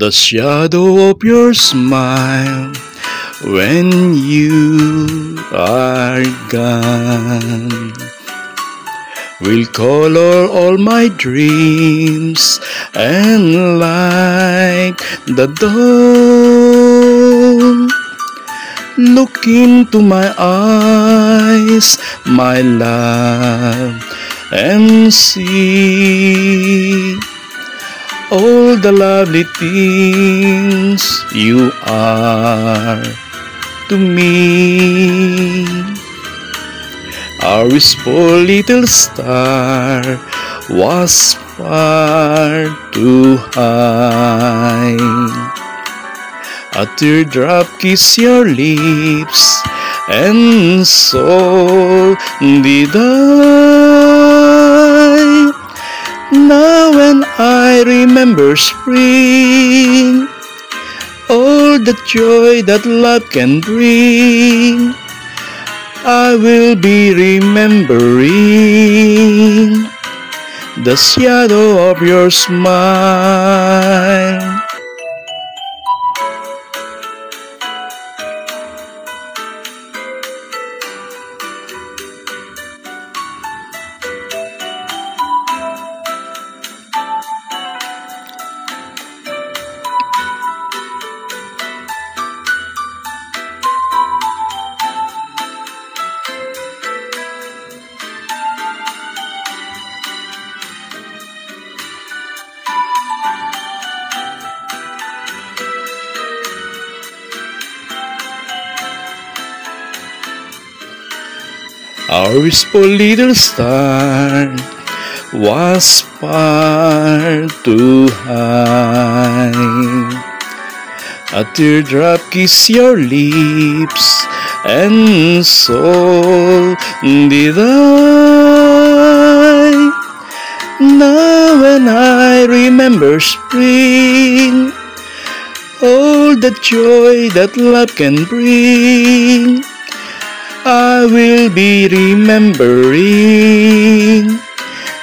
The shadow of your smile when you are gone will color all my dreams and light the dawn. Look into my eyes, my love, and see all the lovely things you are to me. Our wistful little star was far too high. A teardrop kissed your lips, and so did I. Now when I remember spring, all the joy that love can bring, I will be remembering the shadow of your smile. Our wistful little star was far too high. A teardrop kissed your lips, and so did I. Now when I remember spring, all the joy that love can bring, I will be remembering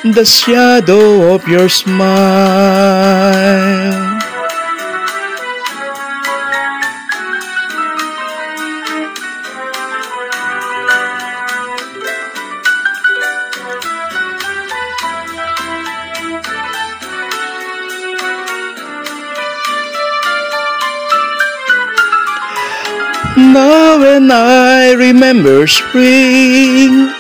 the shadow of your smile. Now when I remember spring,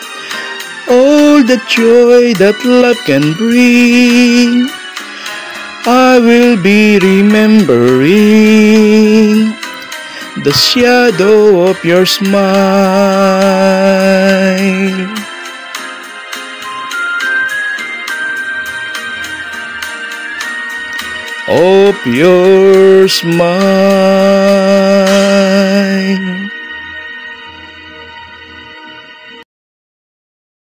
all the joy that love can bring, I will be remembering the shadow of your smile. Of your smile.